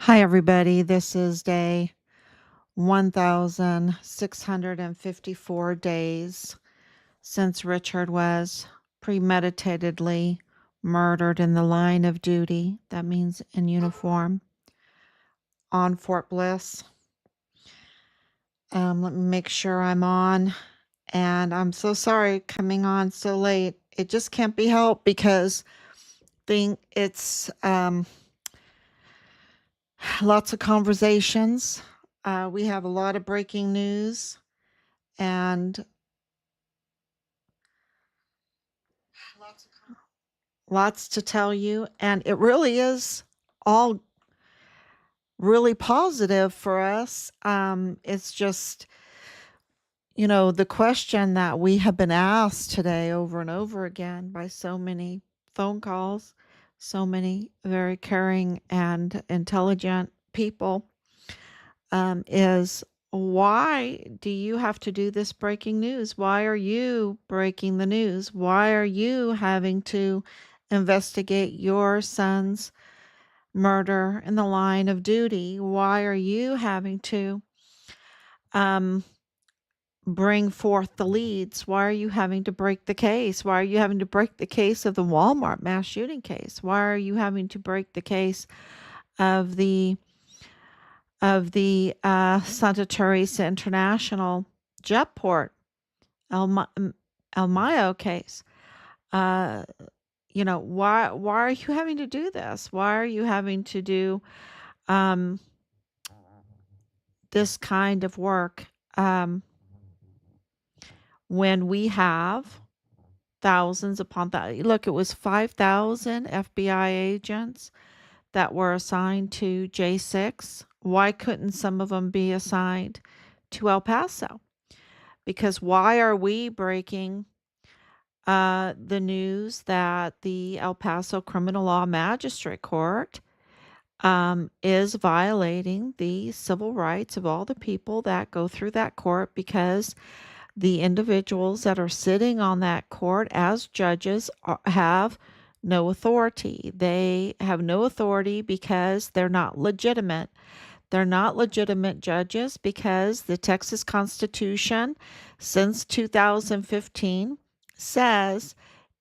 Hi, everybody. This is day 1,654 days since Richard was premeditatedly murdered in the line of duty. That means in uniform on Fort Bliss. Let me make sure I'm on. And I'm so sorry coming on so late. It just can't be helped because it's lots of conversations. We have a lot of breaking news and lots to tell you. And it really is all really positive for us. It's just, the question that we have been asked today over and over again by so many phone calls, so many very caring and intelligent people, is why do you have to do this breaking news? Why are you breaking the news? Why are you having to investigate your son's murder in the line of duty? Why are you having to um, bring forth the leads? Why are you having to break the case? Why are you having to break the case of the Walmart mass shooting case? Why are you having to break the case of the Santa Teresa International Jetport El Mayo case? Uh, why are you having to do this? Why are you having to do um, this kind of work um, when we have thousands upon that? Look, it was 5,000 FBI agents that were assigned to J6. Why couldn't some of them be assigned to El Paso? Because why are we breaking the news that the El Paso Criminal Law Magistrate Court is violating the civil rights of all the people that go through that court, because the individuals that are sitting on that court as judges have no authority. They have no authority because they're not legitimate. They're not legitimate judges because the Texas Constitution since 2015 says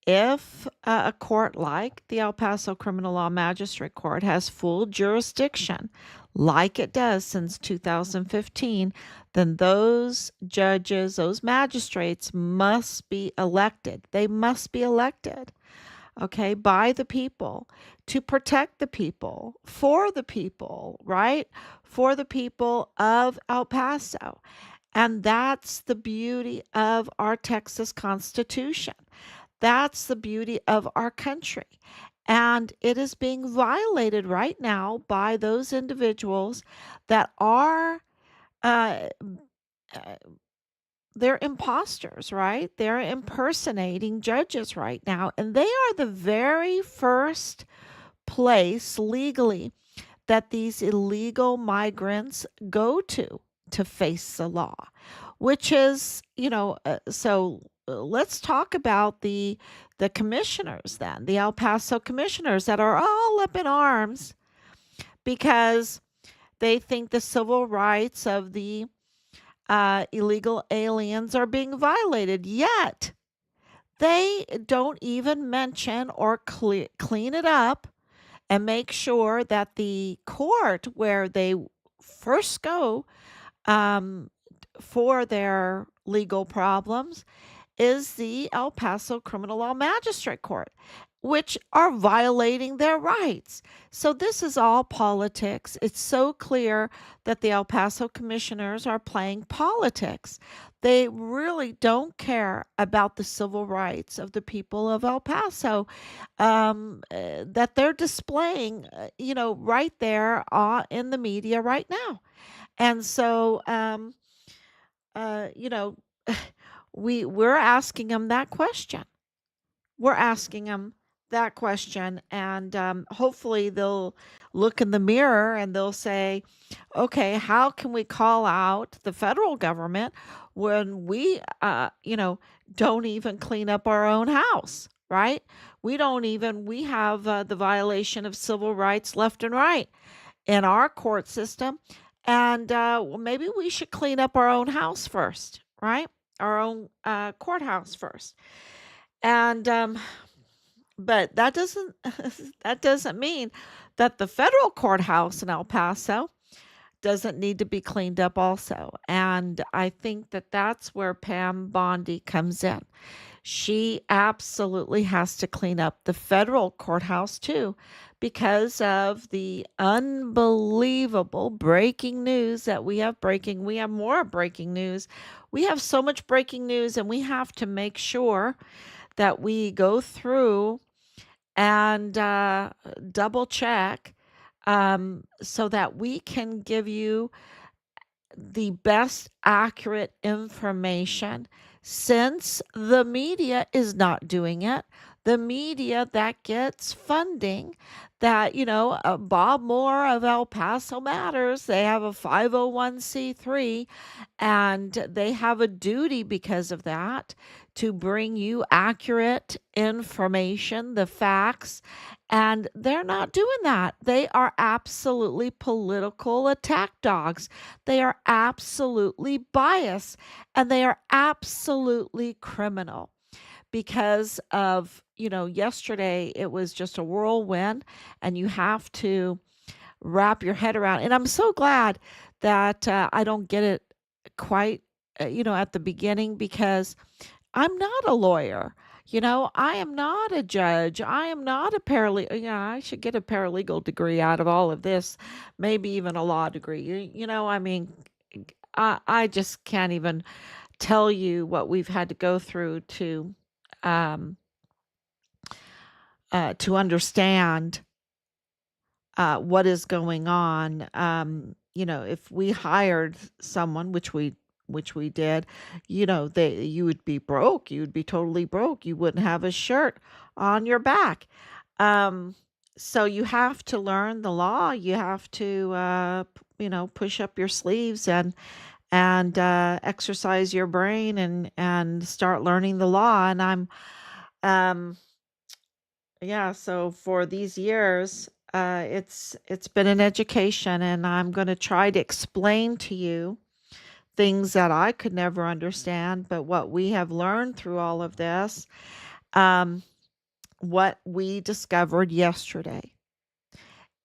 if a court like the El Paso Criminal Law Magistrate Court has full jurisdiction, like it does since 2015, then those judges, those magistrates must be elected. They must be elected, okay, by the people to protect the people, for the people, right? For the people of El Paso. And that's the beauty of our Texas Constitution. That's the beauty of our country. And it is being violated right now by those individuals that are, uh, uh, they're imposters, right? They're impersonating judges right now. And they are the very first place legally that these illegal migrants go to face the law, which is, let's talk about the commissioners then, the El Paso commissioners that are all up in arms because they think the civil rights of the illegal aliens are being violated. Yet they don't even mention or clean it up and make sure that the court where they first go um, for their legal problems is the El Paso Criminal Law Magistrate Court, which are violating their rights. So this is all politics. It's so clear that the El Paso commissioners are playing politics. They really don't care about the civil rights of the people of El Paso that they're displaying, right there in the media right now. And so, uh, you know, we're asking them that question. We're asking them that question, and hopefully they'll look in the mirror and they'll say, "Okay, how can we call out the federal government when we, don't even clean up our own house?" Right? We don't even we have the violation of civil rights left and right. in our court system. And well, maybe we should clean up our own house first, right? Our own courthouse first. And but that doesn't that doesn't mean that the federal courthouse in El Paso doesn't need to be cleaned up also. And I think that that's where Pam Bondi comes in. She absolutely has to clean up the federal courthouse too, because of the unbelievable breaking news that we have breaking. We have more breaking news. We have so much breaking news, and we have to make sure that we go through and double check, so that we can give you the best accurate information, since the media is not doing it. The media that gets funding, that, Bob Moore of El Paso Matters, they have a 501c3, and they have a duty because of that to bring you accurate information, the facts, and they're not doing that. They are absolutely political attack dogs. They are absolutely biased, and they are absolutely criminal because of, yesterday it was just a whirlwind, and you have to wrap your head around. And I'm so glad that I don't get it quite, at the beginning, because I'm not a lawyer. I am not a judge. I am not a paralegal. Yeah, I should get a paralegal degree out of all of this, maybe even a law degree. I mean, I just can't even tell you what we've had to go through um, to understand what is going on. If we hired someone, which we did, you would be broke. You would be totally broke. You wouldn't have a shirt on your back. Um, so you have to learn the law. You have to, push up your sleeves and exercise your brain and start learning the law. And um, yeah, so for these years, it's been an education, and I'm going to try to explain to you things that I could never understand, but what we have learned through all of this, um, what we discovered yesterday,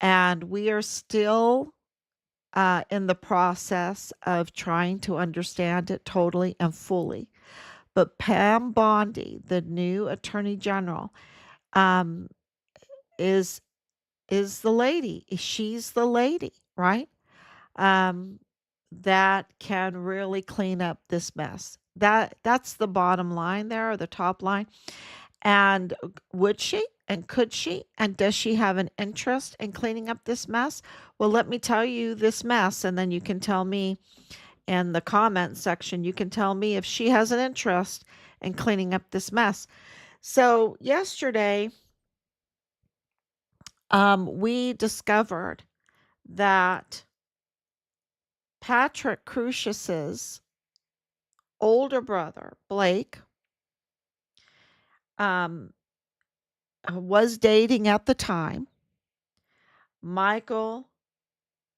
and we are still in the process of trying to understand it totally and fully. But Pam Bondi, the new Attorney General, um, is is the lady. She's the lady, right? Um, that can really clean up this mess. That's the bottom line there, or the top line. And would she? And could she? And does she have an interest in cleaning up this mess? Well, let me tell you this mess, and then you can tell me in the comment section. You can tell me if she has an interest in cleaning up this mess. So yesterday, we discovered that Patrick Crucius's older brother, Blake, um, was dating at the time Michael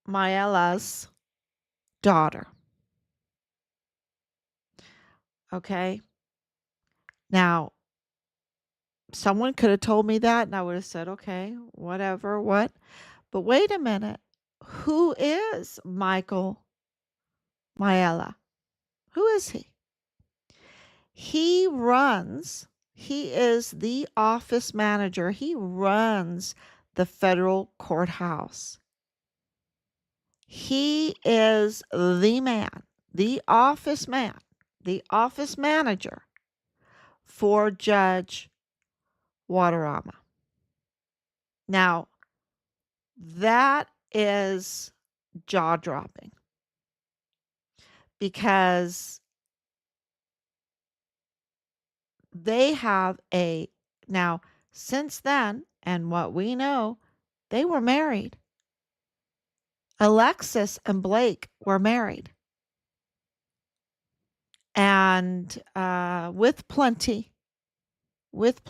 Maella's daughter. Okay. Now, someone could have told me that, and I would have said, okay, whatever, what? But wait a minute. Who is Michael Maella? Who is he? He is the office manager. He runs the federal courthouse. He is the man, the office manager for Judge Guaderrama. Now, that is jaw dropping, because they have now, since then, and what we know, they were married. Alexis and Blake were married, and with plenty, which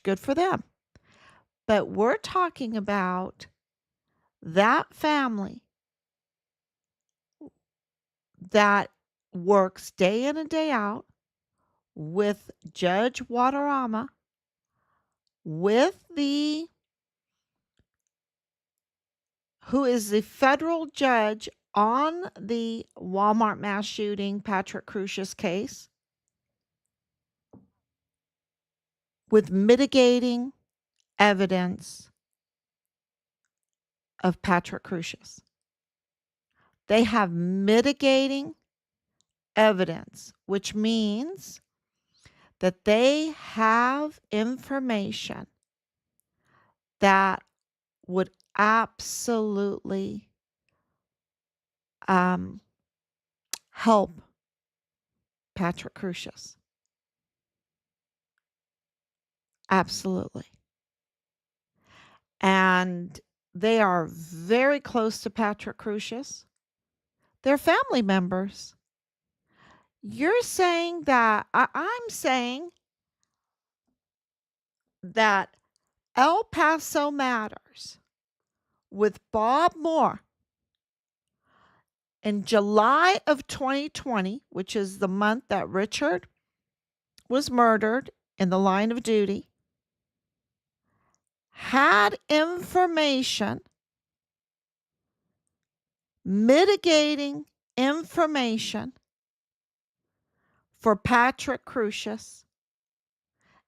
good for them. But we're talking about That family that works day in and day out with Judge Guaderrama, with the who is the federal judge on the Walmart mass shooting Patrick Crucius case, with mitigating evidence of Patrick Crucius. They have mitigating evidence, which means that they have information that would absolutely help Patrick Crucius. Absolutely. And they are very close to Patrick Crucius. They're family members. You're saying that, I'm saying that El Paso Matters with Bob Moore in July of 2020, which is the month that Richard was murdered in the line of duty, had information, mitigating information for Patrick Crucius,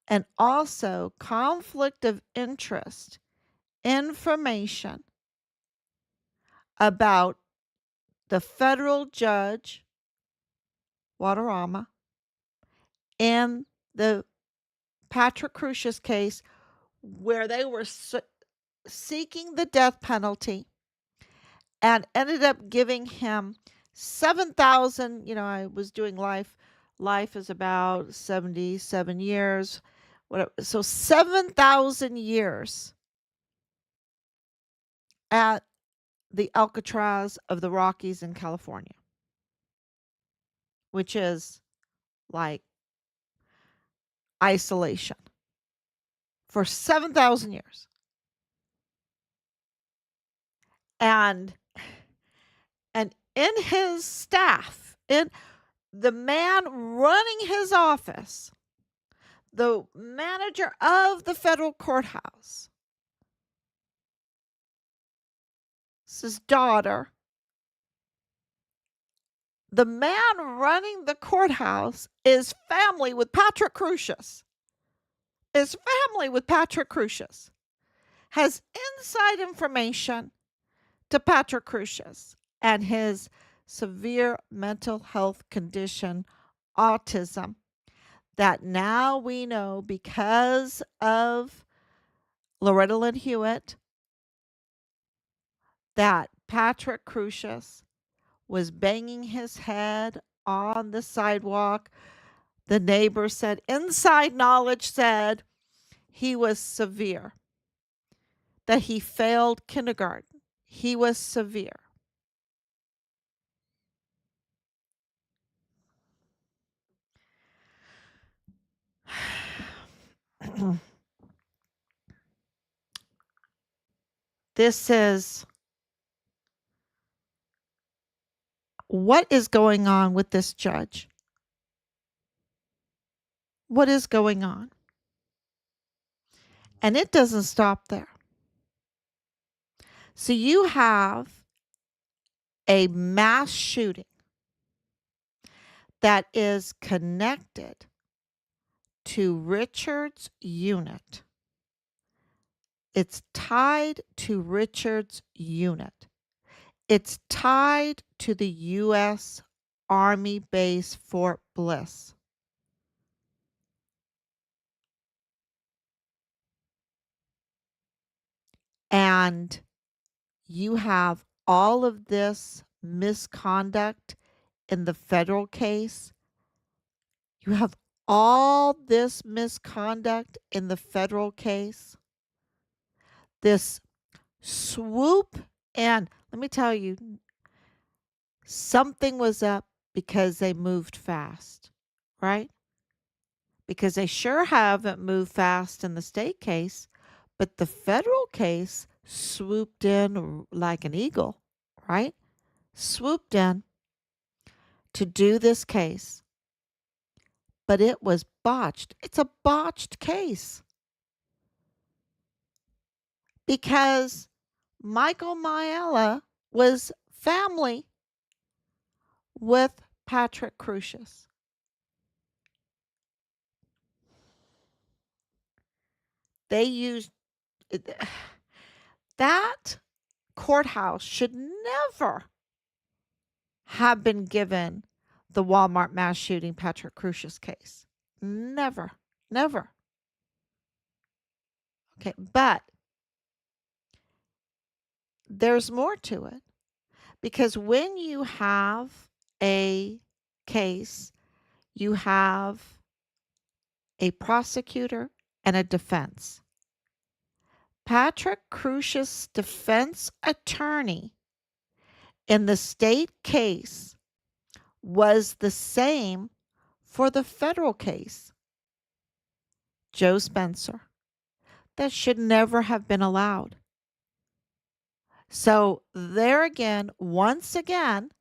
and also conflict of interest information about the federal judge, Guaderrama, in the Patrick Crucius case where they were seeking the death penalty and ended up giving him 7,000. I was doing life is about 77 years, whatever, so 7,000 years at the Alcatraz of the Rockies in California, which is like isolation for 7,000 years. And in his staff, in the man running his office, the manager of the federal courthouse, his daughter, the man running the courthouse is family with Patrick Crucius. Has inside information to Patrick Crucius and his severe mental health condition, autism, that now we know because of Loretta Lynn Hewitt that Patrick Crucius was banging his head on the sidewalk. The neighbor said, inside knowledge said he was severe, that he failed kindergarten. He was severe. This is what is going on with this judge. What is going on? And it doesn't stop there. So you have a mass shooting that is connected to Richard's unit. It's tied to Richard's unit. It's tied to the U.S. Army base Fort Bliss. And you have all of this misconduct in the federal case. You have all this misconduct in the federal case. This swoop, and let me tell you, something was up because they moved fast, right? Because they sure haven't moved fast in the state case, but the federal case, swooped in like an eagle, right? Swooped in to do this case, but it was botched. It's a botched case because Michael Miela was family with Patrick Crusius. They used that courthouse should never have been given the Walmart mass shooting Patrick Crusius case. Never, never. Okay, but there's more to it because when you have a case, you have a prosecutor and a defense. Patrick Crusius' defense attorney in the state case was the same for the federal case, Joe Spencer. That should never have been allowed. So, there again, once again,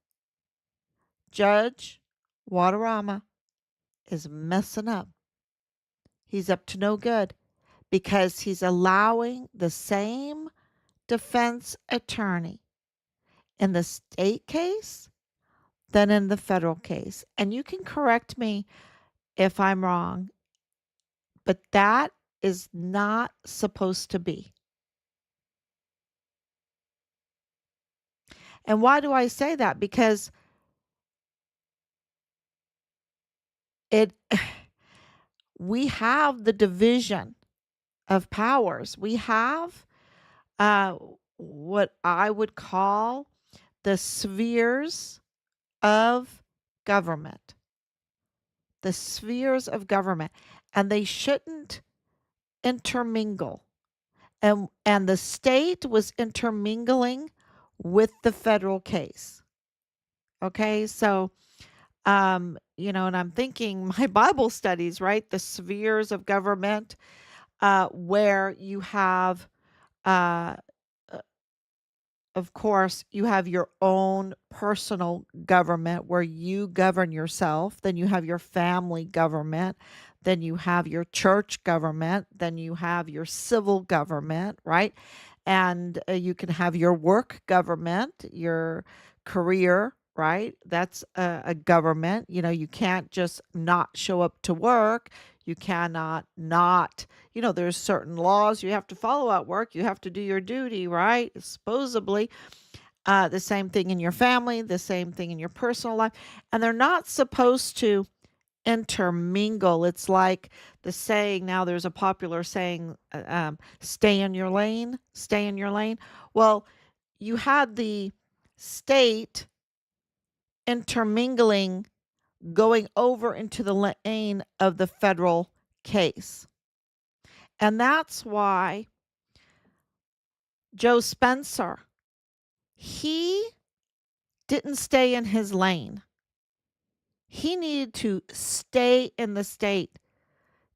Judge Guaderrama is messing up. He's up to no good because he's allowing the same defense attorney in the state case than in the federal case. And you can correct me if I'm wrong, but that is not supposed to be. And why do I say that? Because it we have the division of powers. We have what I would call the spheres of government. The spheres of government. And they shouldn't intermingle. And the state was intermingling with the federal case. Okay, so and I'm thinking my Bible studies, right? The spheres of government, where you have, uh, of course, you have your own personal government where you govern yourself. Then you have your family government. Then you have your church government. Then you have your civil government, right? And you can have your work government, your career, right? That's a government. You can't just not show up to work. You cannot not, there's certain laws you have to follow at work. You have to do your duty, right? Supposedly. The same thing in your family, the same thing in your personal life. And they're not supposed to intermingle. It's like the saying now, there's a popular saying, stay in your lane, stay in your lane. Well, you had the state intermingling, going over into the lane of the federal case. And that's why Joe Spencer, he didn't stay in his lane. He needed to stay in the state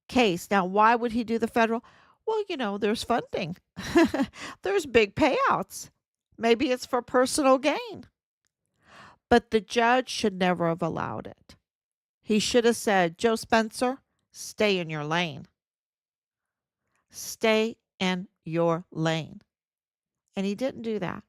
case. Now, why would he do the federal? Well, there's funding. There's big payouts. Maybe it's for personal gain. But the judge should never have allowed it. He should have said, Joe Spencer, stay in your lane. Stay in your lane. And he didn't do that.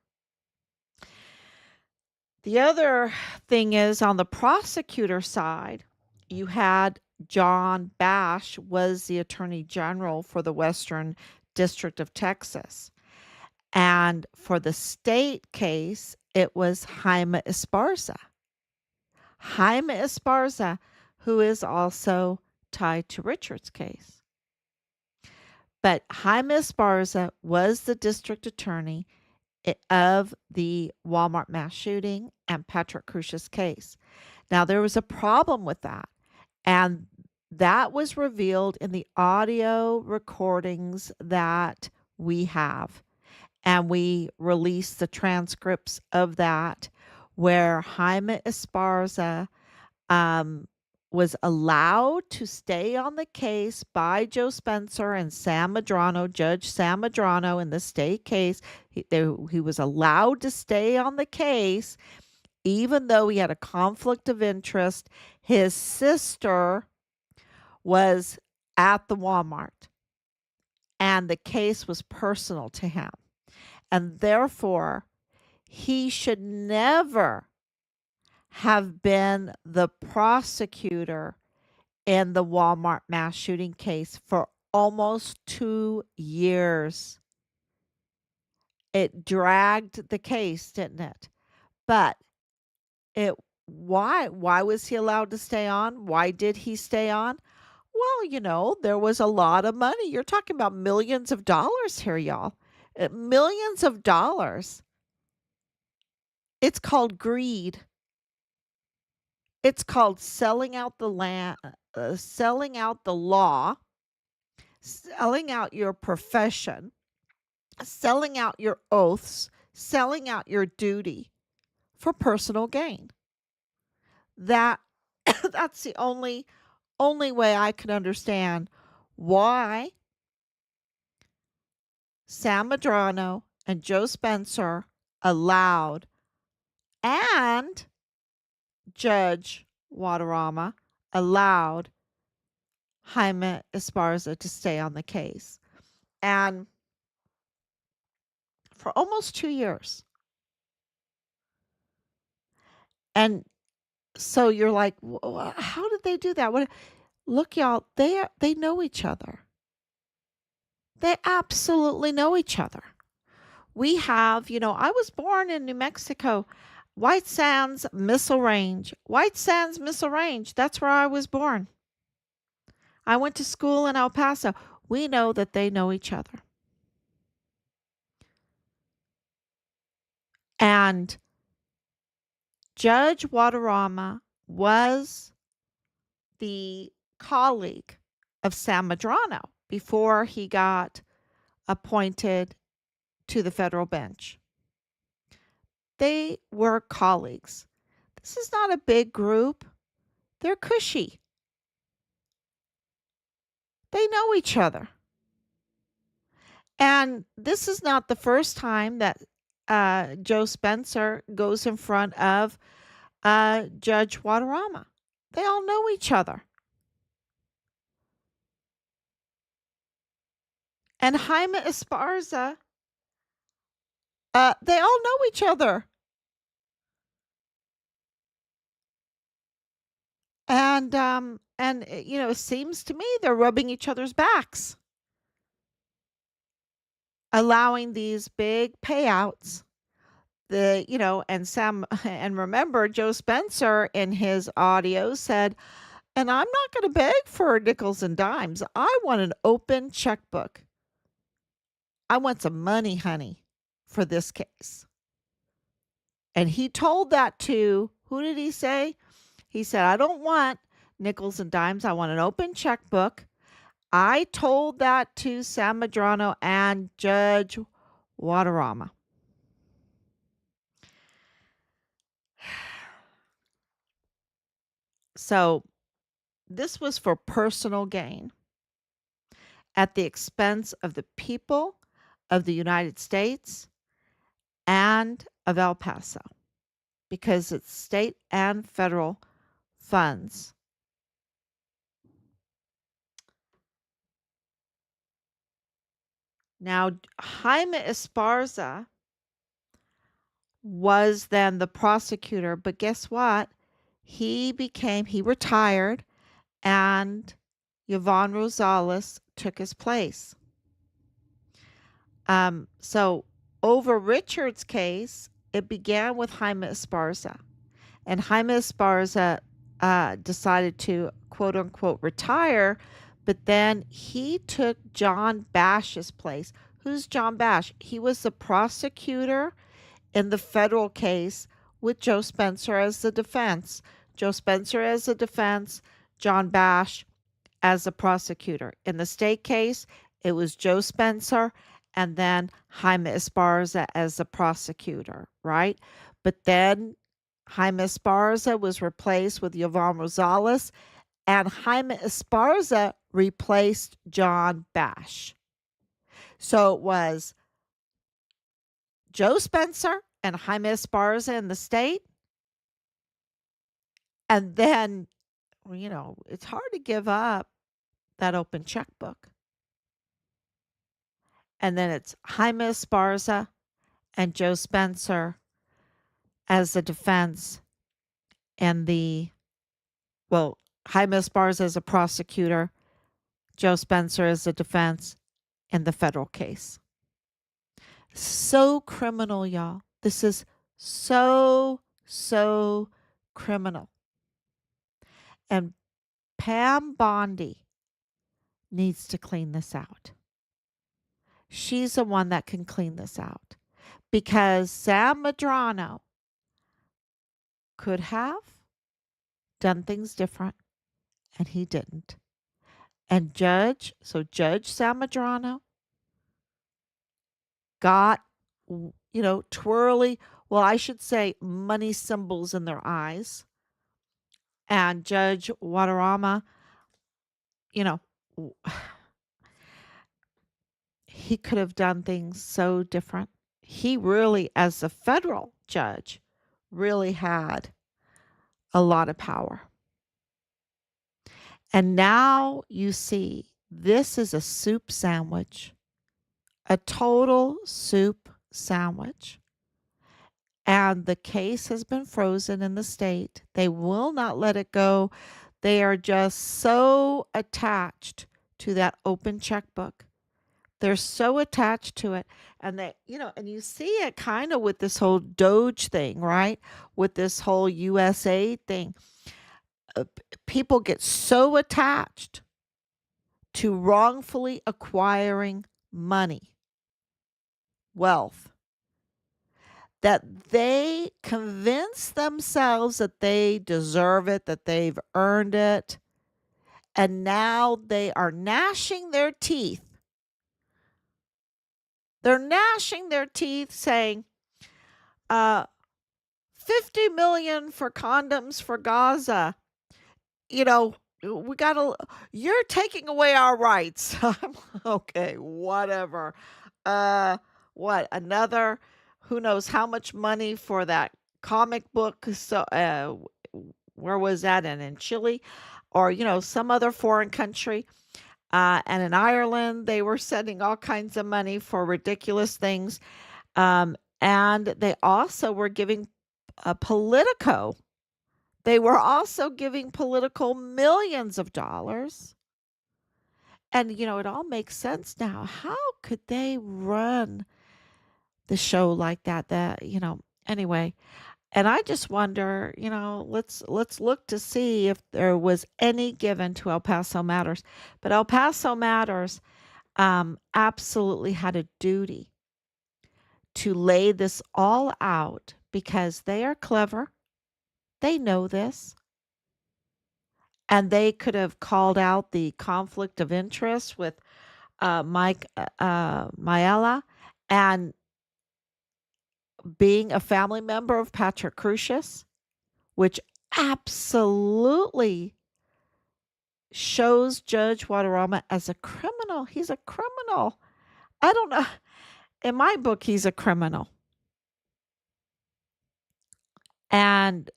The other thing is on the prosecutor side, you had John Bash was the Attorney General for the Western District of Texas. And for the state case, it was Jaime Esparza. Jaime Esparza, who is also tied to Richard's case. But Jaime Esparza was the district attorney of the Walmart mass shooting and Patrick Crusius case. Now, there was a problem with that, and that was revealed in the audio recordings that we have. And we released the transcripts of that, where Jaime Esparza was allowed to stay on the case by Joe Spencer and Sam Madrano, Judge Sam Madrano in the state case. He was allowed to stay on the case even though he had a conflict of interest. His sister was at the Walmart and the case was personal to him. And therefore, he should never have been the prosecutor in the Walmart mass shooting case for almost 2 years. It dragged the case, didn't it? But it why was he allowed to stay on? Why did he stay on? Well, there was a lot of money. You're talking about millions of dollars here, y'all. Millions of dollars. It's called greed. It's called selling out the land, selling out the law, selling out your profession, selling out your oaths, selling out your duty for personal gain. That's the only way I can understand why Sam Madrano and Joe Spencer allowed, and Judge Guaderrama allowed, Jaime Esparza to stay on the case. And for almost 2 years. And so you're like, how did they do that? Look, y'all, they know each other. They absolutely know each other. We have, I was born in New Mexico, White Sands Missile Range. White Sands Missile Range, that's where I was born. I went to school in El Paso. We know that they know each other. And Judge Guaderrama was the colleague of Sam Madrano before he got appointed to the federal bench. They were colleagues. This is not a big group. They're cushy. They know each other. And this is not the first time that Joe Spencer goes in front of Judge Guaderrama. They all know each other. And Jaime Esparza, they all know each other. And it seems to me they're rubbing each other's backs, allowing these big payouts. And remember, Joe Spencer in his audio said, and I'm not going to beg for nickels and dimes. I want an open checkbook. I want some money, honey, for this case. And he told that to, who did he say? He said, I don't want nickels and dimes. I want an open checkbook. I told that to Sam Madrano and Judge Guaderrama. So this was for personal gain at the expense of the people of the United States and of El Paso, because it's state and federal funds. Now, Jaime Esparza was then the prosecutor, but guess what? He retired, and Yvonne Rosales took his place. So over Richard's case, it began with Jaime Esparza. And Jaime Esparza decided to, quote unquote, retire, but then he took John Bash's place. Who's John Bash? He was the prosecutor in the federal case with Joe Spencer as the defense. Joe Spencer as the defense, John Bash as the prosecutor. In the state case, it was Joe Spencer and then Jaime Esparza as the prosecutor, right? But then Jaime Esparza was replaced with Yvonne Rosales, and Jaime Esparza replaced John Bash. So it was Joe Spencer and Jaime Esparza in the state. And then, it's hard to give up that open checkbook. And then it's Jaime Esparza and Joe Spencer as the defense, and Jaime Esparza as a prosecutor, Joe Spencer as the defense in the federal case. So criminal, y'all. This is so criminal. And Pam Bondi needs to clean this out. She's the one that can clean this out, because Sam Medrano could have done things different, and he didn't. And Judge Sam Medrano got, twirly, I should say money symbols in their eyes. And Judge Guaderrama, he could have done things so different. He really, as a federal judge, really had a lot of power. And now you see, this is a soup sandwich, a total soup sandwich. And the case has been frozen in the state. They will not let it go. They are just so attached to that open checkbook. They're so attached to it. And and you see it kind of with this whole Doge thing, right? With this whole USA thing. People get so attached to wrongfully acquiring money, wealth, that they convince themselves that they deserve it, that they've earned it, and now they are gnashing their teeth. They're gnashing their teeth saying, 50 million for condoms for Gaza. You're taking away our rights. Okay, whatever. What, another, who knows how much money for that comic book? So, where was that in Chile, or some other foreign country? And in Ireland, they were sending all kinds of money for ridiculous things. And they also were giving Politico. They were also giving Politico millions of dollars. And, it all makes sense now. How could they run the show like that? Anyway. And I just wonder, let's look to see if there was any given to El Paso Matters. But El Paso Matters absolutely had a duty to lay this all out, because they are clever. They know this. And they could have called out the conflict of interest with Mike Maella, and being a family member of Patrick Crusius, which absolutely shows Judge Guaderrama as a criminal. He's a criminal. I don't know. In my book, he's a criminal. And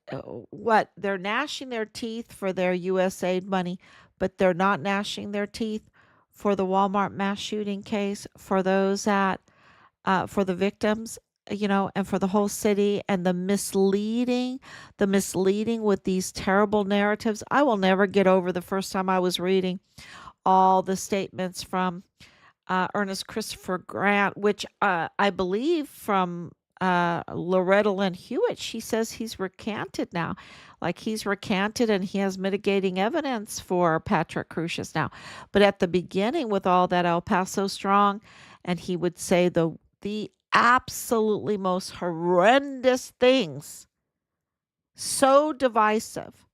what? They're gnashing their teeth for their USAID money, but they're not gnashing their teeth for the Walmart mass shooting case, for those for the victims, and for the whole city, and the misleading with these terrible narratives. I will never get over the first time I was reading all the statements from Ernest Christopher Grant, which I believe from Loretta Lynn Hewitt. She says he's recanted now. Like, he's recanted and he has mitigating evidence for Patrick Crusius now. But at the beginning, with all that El Paso Strong, and he would say the absolutely most horrendous things, so divisive,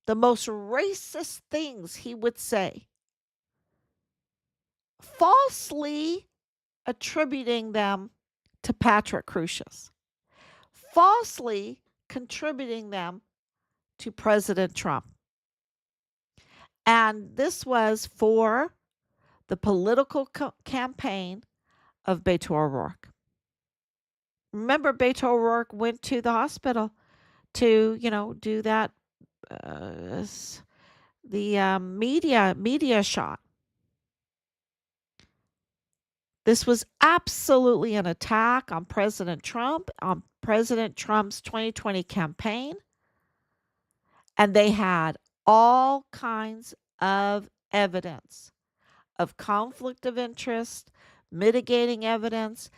the most racist things he would say, falsely attributing them to Patrick Crusius, falsely contributing them to President Trump. And this was for the political campaign of Beto O'Rourke. Remember, Beto O'Rourke went to the hospital to, do that, uh, the media shot. This was absolutely an attack on President Trump, on President Trump's 2020 campaign. And they had all kinds of evidence of conflict of interest, mitigating evidence,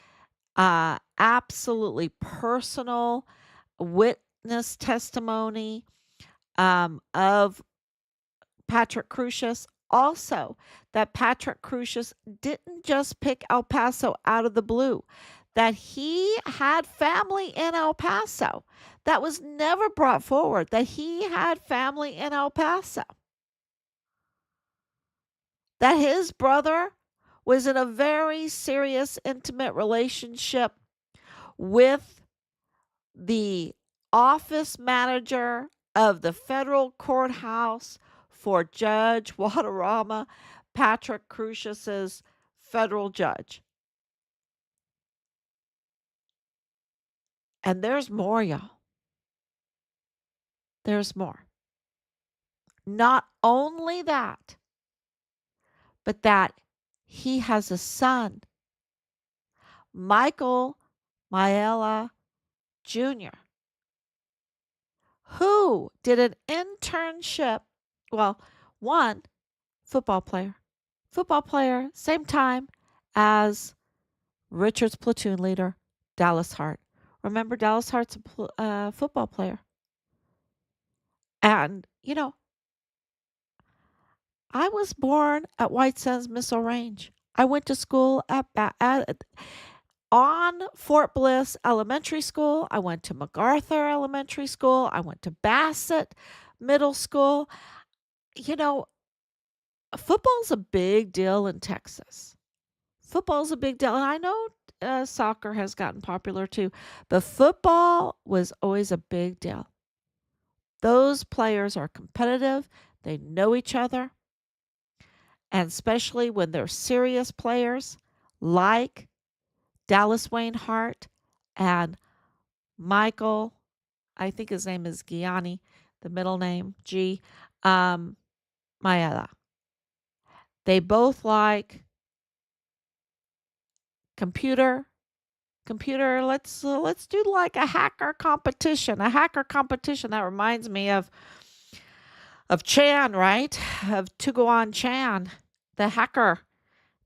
absolutely personal witness testimony of Patrick Crusius. Also, that Patrick Crusius didn't just pick El Paso out of the blue, that he had family in El Paso. That was never brought forward, that he had family in El Paso. That his brother was in a very serious, intimate relationship with the office manager of the federal courthouse for Judge Guaderrama, Patrick Crusius's federal judge. And there's more, y'all. There's more. Not only that, but that he has a son, Michael Maella Jr., who did an internship. Well, one, football player, same time as Richard's platoon leader, Dallas Hart. Remember, Dallas Hart's a football player. And, I was born at White Sands Missile Range. I went to school on Fort Bliss Elementary School. I went to MacArthur Elementary School. I went to Bassett Middle School. Football's a big deal in Texas. Football's a big deal. And I know soccer has gotten popular too, but football was always a big deal. Those players are competitive. They know each other. And especially when they're serious players like Dallas Wayne Hart and Michael, I think his name is Gianni, the middle name, G, Maella. They both like computer. Let's do like a hacker competition. That reminds me of Chan, right? Of Tuguan Chan, the hacker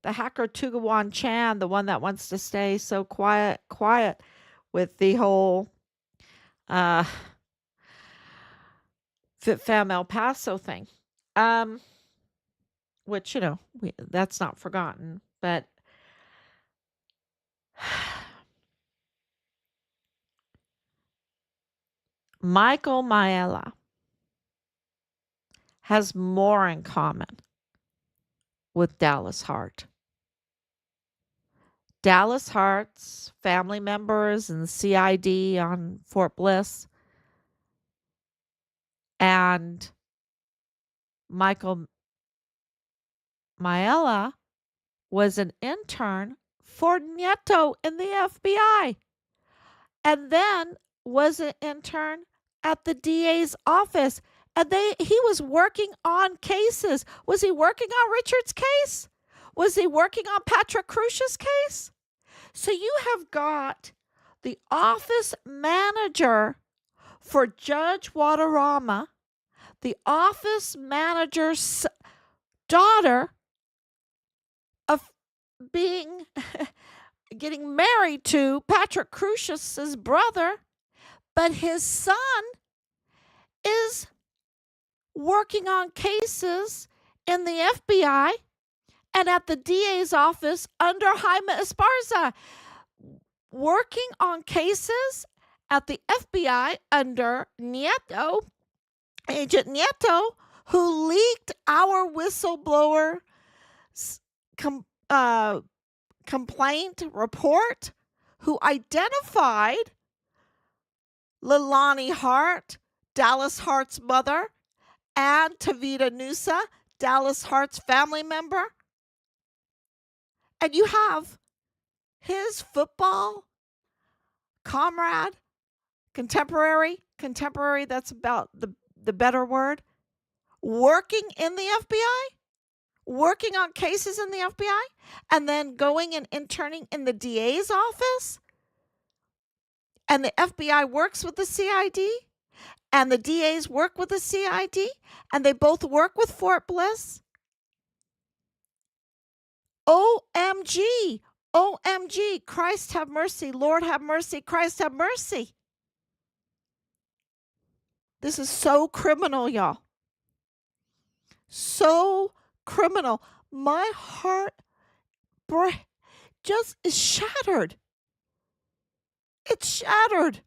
Tuguan Chan, the one that wants to stay so quiet with the whole FitFam El Paso thing. Which, that's not forgotten, but Michael Maella has more in common with Dallas Hart. Dallas Hart's family members in CID on Fort Bliss, and Michael Maella was an intern for Nieto in the FBI, and then was an intern at the DA's office. And he was working on cases. Was he working on Richard's case? Was he working on Patrick Crusius' case? So you have got the office manager for Judge Guaderrama, the office manager's daughter of getting married to Patrick Crusius' brother, but his son is working on cases in the FBI and at the DA's office under Jaime Esparza, working on cases at the FBI under Nieto, Agent Nieto, who leaked our whistleblower complaint report, who identified Leilani Hart, Dallas Hart's mother, and Tavita Nusa, Dallas Hart's family member, and you have his football comrade, contemporary, that's about the better word, working in the FBI, working on cases in the FBI, and then going and interning in the DA's office. And the FBI works with the CID, and the DAs work with the CID, and they both work with Fort Bliss. OMG, OMG, Christ have mercy, Lord have mercy, Christ have mercy. This is so criminal, y'all. So criminal. My heart just is shattered. It's shattered.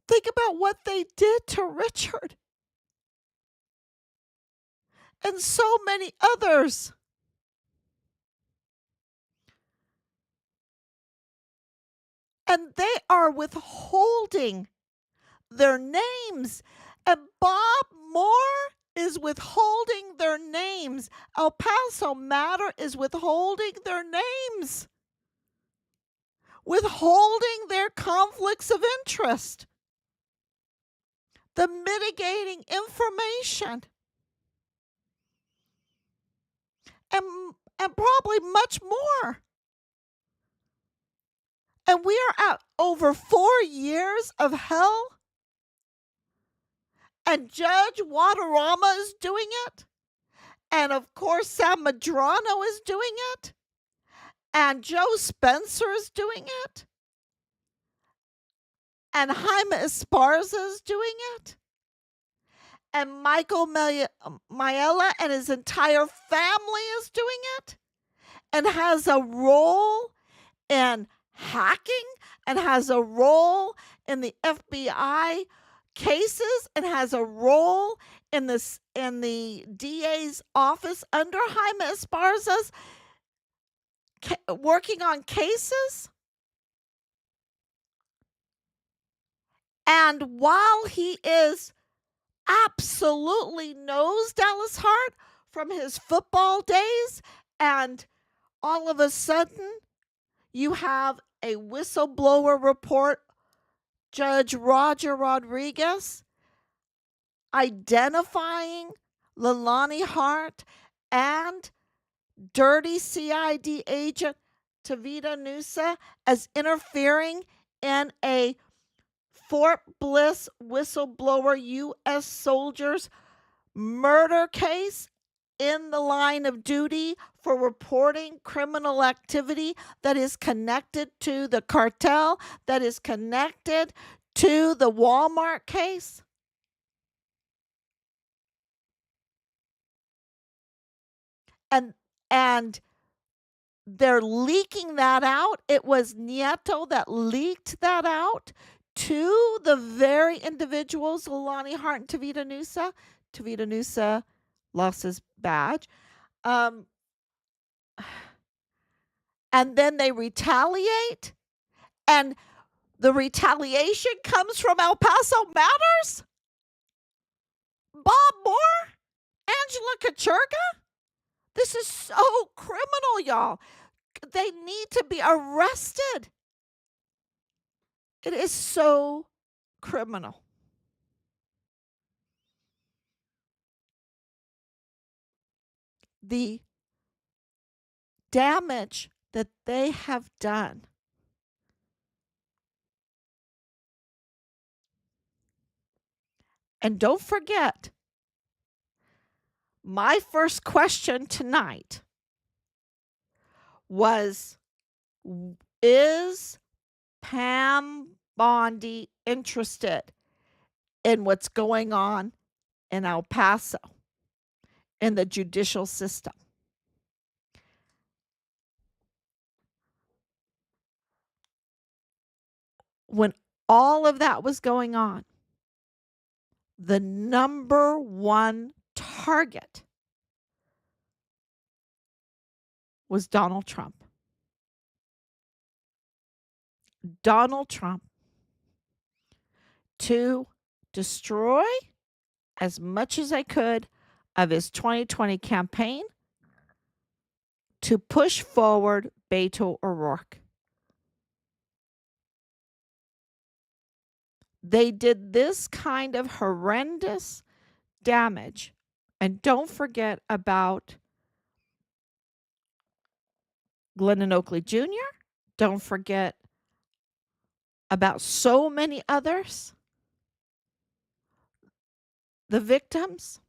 Think about what they did to Richard and so many others. And they are withholding their names. And Bob Moore is withholding their names. El Paso Matter is withholding their names, withholding their conflicts of interest, the mitigating information, and probably much more. And we are at over 4 years of hell. And Judge Guaderrama is doing it. And of course, Sam Medrano is doing it. And Joe Spencer is doing it. And Jaime Esparza is doing it. And Michael Mayella and his entire family is doing it. And has a role in hacking and has a role in the FBI cases and has a role in the DA's office under Jaime Esparza's working on cases. And while he is absolutely knows Dallas Hart from his football days, and all of a sudden you have a whistleblower report, Judge Roger Rodriguez, identifying Leilani Hart and dirty CID agent Tavita Nusa as interfering in a Fort Bliss whistleblower U.S. soldiers murder case in the line of duty for reporting criminal activity that is connected to the cartel, that is connected to the Walmart case. And they're leaking that out. It was Nieto that leaked that out to the very individuals, Leilani Hart and Tavita Nusa. Tavita Nusa lost his badge. And then they retaliate. And the retaliation comes from El Paso Matters? Bob Moore? Angela Kachurga? This is so criminal, y'all. They need to be arrested. It is so criminal. The damage that they have done. And don't forget, my first question tonight was, is Pam Bondi interested in what's going on in El Paso in the judicial system? When all of that was going on, the number one target was Donald Trump. Donald Trump to destroy as much as I could of his 2020 campaign to push forward Beto O'Rourke. They did this kind of horrendous damage. And don't forget about Glennon Oakley Jr. Don't forget about so many others, the victims.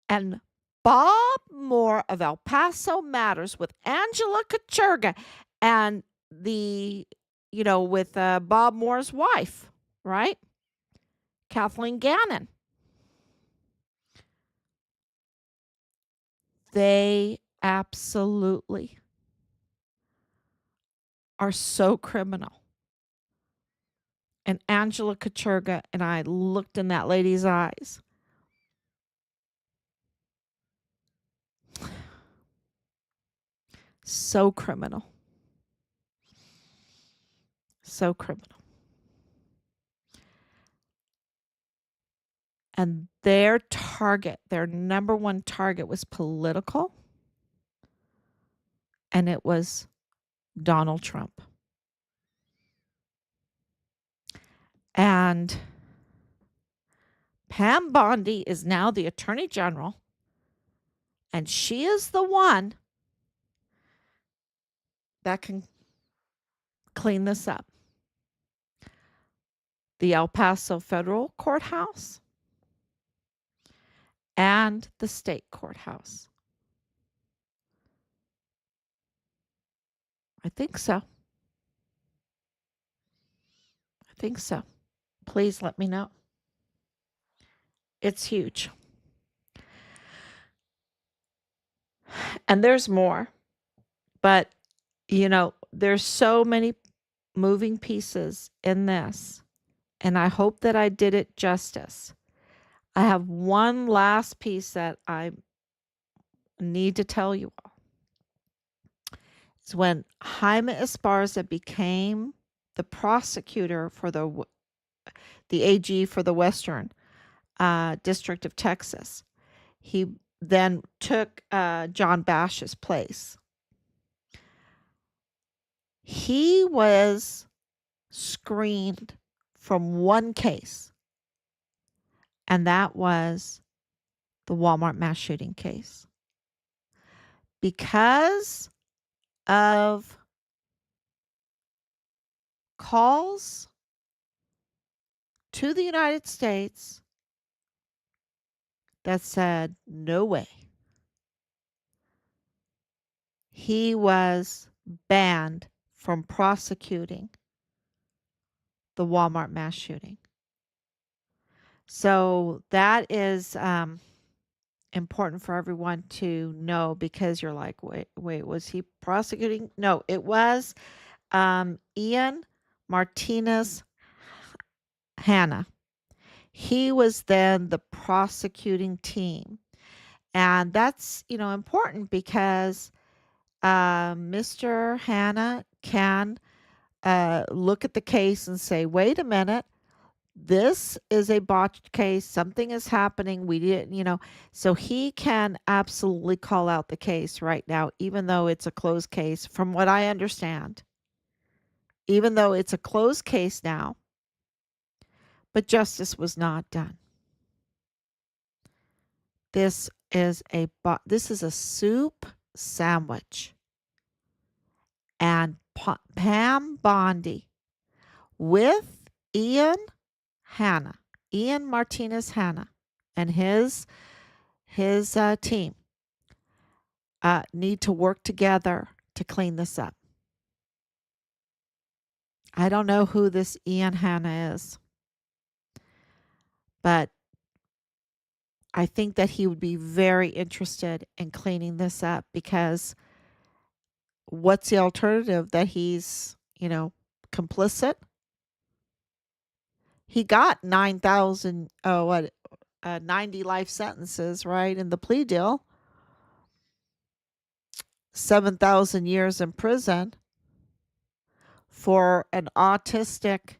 And Bob Moore of El Paso Matters with Angela Kachurga and with Bob Moore's wife, right? Kathleen Gannon. They absolutely are so criminal. And Angela Kachurga and I looked in that lady's eyes. So criminal. So criminal. And their target, their number one target was political. And it was Donald Trump. And Pam Bondi is now the Attorney General. And she is the one that can clean this up. The El Paso Federal Courthouse and the state courthouse. I think so. I think so. Please let me know. It's huge. And there's more. But, there's so many moving pieces in this. And I hope that I did it justice. I have one last piece that I need to tell you all. It's when Jaime Esparza became the prosecutor for the AG for the Western District of Texas. He then took John Bash's place. He was screened from one case, and that was the Walmart mass shooting case. Because of calls to the United States that said, no way. He was banned from prosecuting the Walmart mass shooting. So that is important for everyone to know, because you're like, wait, was he prosecuting? No, it was Ian Martinez Hanna. He was then the prosecuting team. And that's, important because Mr. Hanna can look at the case and say, wait a minute, this is a botched case. Something is happening. We didn't, so he can absolutely call out the case right now, even though it's a closed case, from what I understand. Even though it's a closed case now, but justice was not done. This is a soup sandwich. And Pam Bondi with Ian Martinez Hanna, and his team need to work together to clean this up. I don't know who this Ian Hanna is, but I think that he would be very interested in cleaning this up, because what's the alternative? That he's, complicit? He got 90 life sentences, right, in the plea deal. 7,000 years in prison for an autistic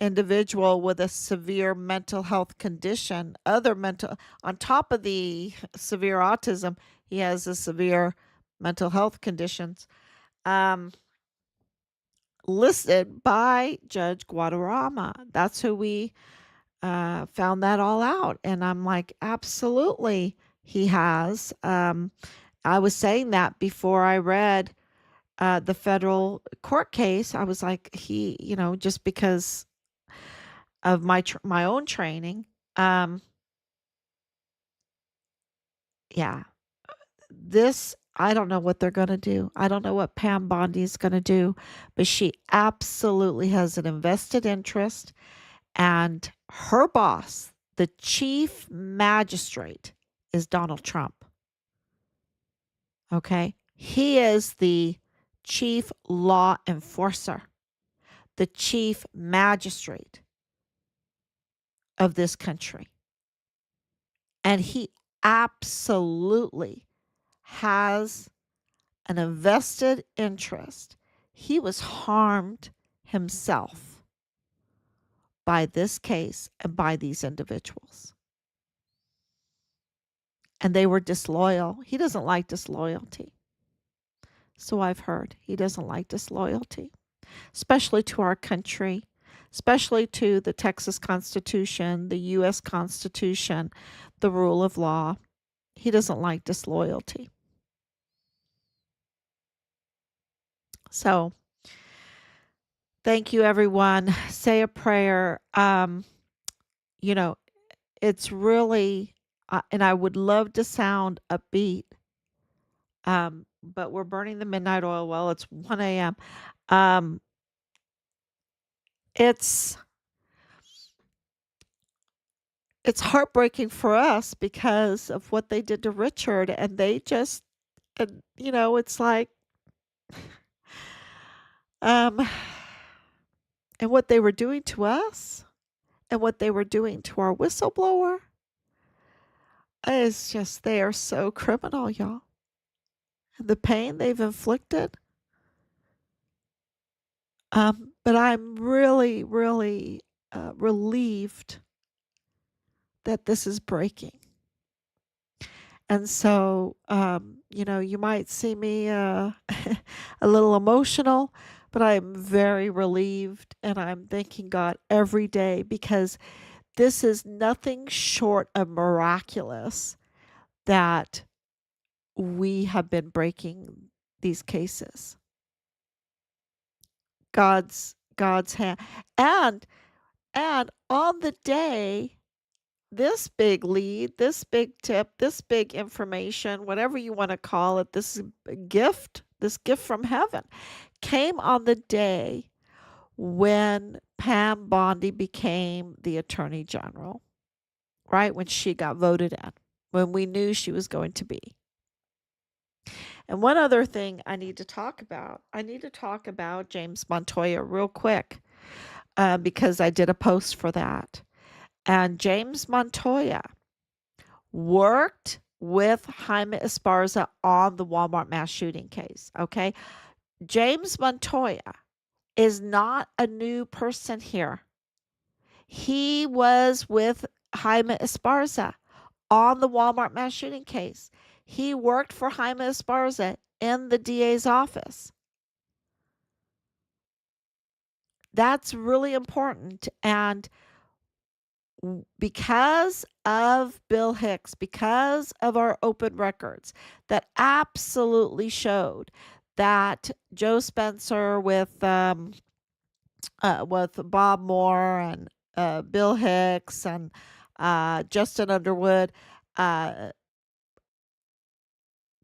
individual with a severe mental health condition, on top of the severe autism, he has a severe mental health conditions, um, listed by Judge Guaderrama. That's who we found that all out. And I'm like, absolutely, he has. I was saying that before I read the federal court case. I was like, just because of my own training. Um, yeah, I don't know what they're going to do. I don't know what Pam Bondi is going to do, but she absolutely has an invested interest. And her boss, the chief magistrate, is Donald Trump. Okay. He is the chief law enforcer, the chief magistrate of this country. And he absolutely has an invested interest. He was harmed himself by this case and by these individuals. And they were disloyal. He doesn't like disloyalty. So I've heard he doesn't like disloyalty, especially to our country, especially to the Texas Constitution, the U.S. Constitution, the rule of law. He doesn't like disloyalty. So thank you, everyone. Say a prayer. You know, it's really, and I would love to sound upbeat, but we're burning the midnight oil. Well, it's 1 a.m. Um, it's it's heartbreaking for us because of what they did to Richard, and they just, it's like, um, and what they were doing to us, and what they were doing to our whistleblower. It's just, they are so criminal, y'all. And the pain they've inflicted. But I'm really, really relieved that this is breaking. And so, you might see me a little emotional, but I'm very relieved and I'm thanking God every day because this is nothing short of miraculous that we have been breaking these cases. God's hand. And on the day, this big lead, this big tip, this big information, whatever you want to call it, this gift from heaven came on the day when Pam Bondi became the Attorney General, right? When she got voted in, when we knew she was going to be. And one other thing I need to talk about James Montoya real quick because I did a post for that. And James Montoya worked with Jaime Esparza on the Walmart mass shooting case. Okay. James Montoya is not a new person here. He was with Jaime Esparza on the Walmart mass shooting case. He worked for Jaime Esparza in the DA's office. That's really important. And because of Bill Hicks, because of our open records that absolutely showed that Joe Spencer with Bob Moore and Bill Hicks and Justin Underwood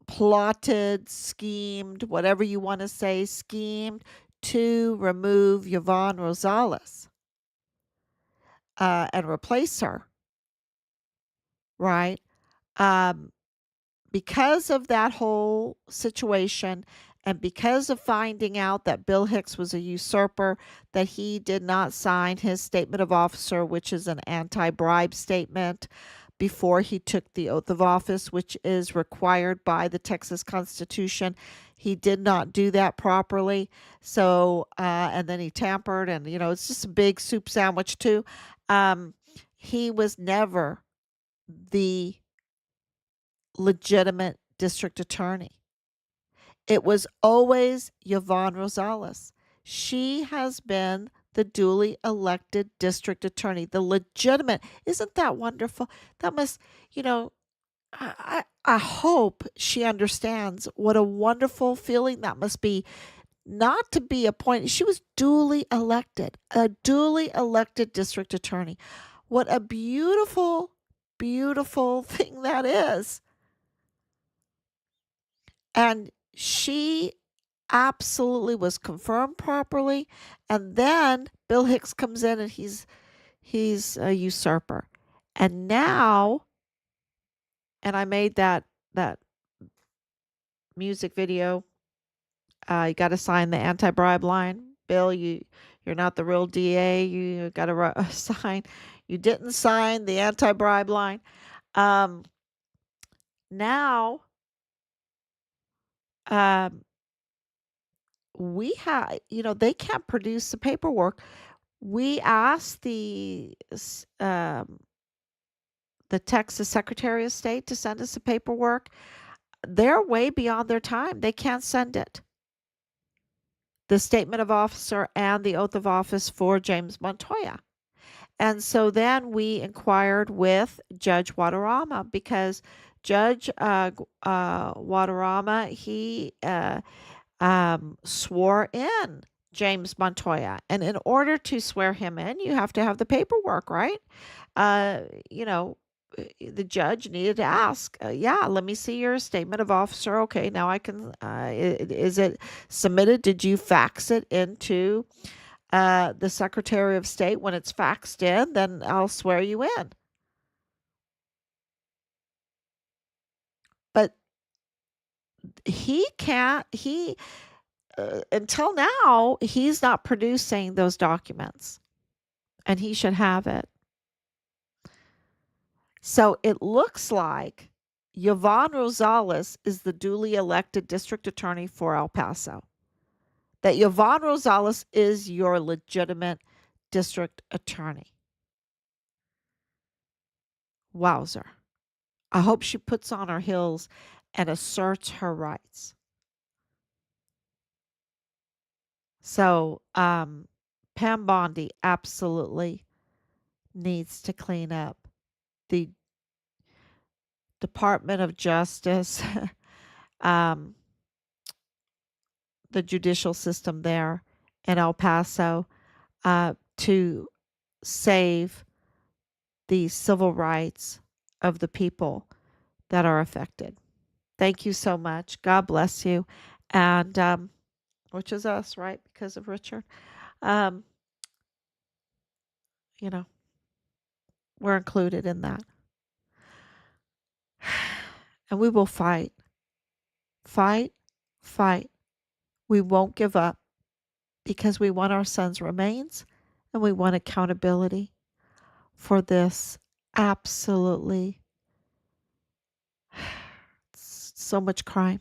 plotted, schemed, whatever you want to say, schemed to remove Yvonne Rosales and replace her, right? Because of that whole situation and because of finding out that Bill Hicks was a usurper, that he did not sign his statement of officer, which is an anti-bribe statement, before he took the oath of office, which is required by the Texas Constitution. He did not do that properly. So, and then he tampered, and it's just a big soup sandwich too. Um, he was never the legitimate district attorney. It was always Yvonne Rosales. She has been the duly elected district attorney, the legitimate. Isn't that wonderful? That must, you know, I hope she understands what a wonderful feeling that must be, not to be appointed. She was duly elected, a duly elected district attorney. What a beautiful, beautiful thing that is. And she absolutely was confirmed properly. And then Bill Hicks comes in, and he's a usurper. And now, and I made that music video. You got to sign the anti-bribe line. Bill, you're not the real DA. You got to sign. You didn't sign the anti-bribe line. Now, we have, they can't produce the paperwork. We asked the Texas Secretary of State to send us the paperwork. They're way beyond their time. They can't send it. The statement of officer and the oath of office for James Montoya. And so then we inquired with Judge Guaderrama, because Judge Guaderrama, he swore in James Montoya. And in order to swear him in, you have to have the paperwork, right? You know, the judge needed to ask, yeah, let me see your statement of officer. Okay, now I can, is it submitted? Did you fax it into the Secretary of State? When it's faxed in, then I'll swear you in. But he can't, until now, he's not producing those documents, and he should have it. So it looks like Yvonne Rosales is the duly elected district attorney for El Paso. That Yvonne Rosales is your legitimate district attorney. Wowzer. I hope she puts on her heels and asserts her rights. So, Pam Bondi absolutely needs to clean up the Department of Justice, the judicial system there in El Paso, to save the civil rights of the people that are affected. Thank you so much. God bless you. And which is us, right? Because of Richard. Um, you know, we're included in that. And we will fight. Fight, fight. We won't give up, because we want our son's remains, and we want accountability for this absolutely so much crime.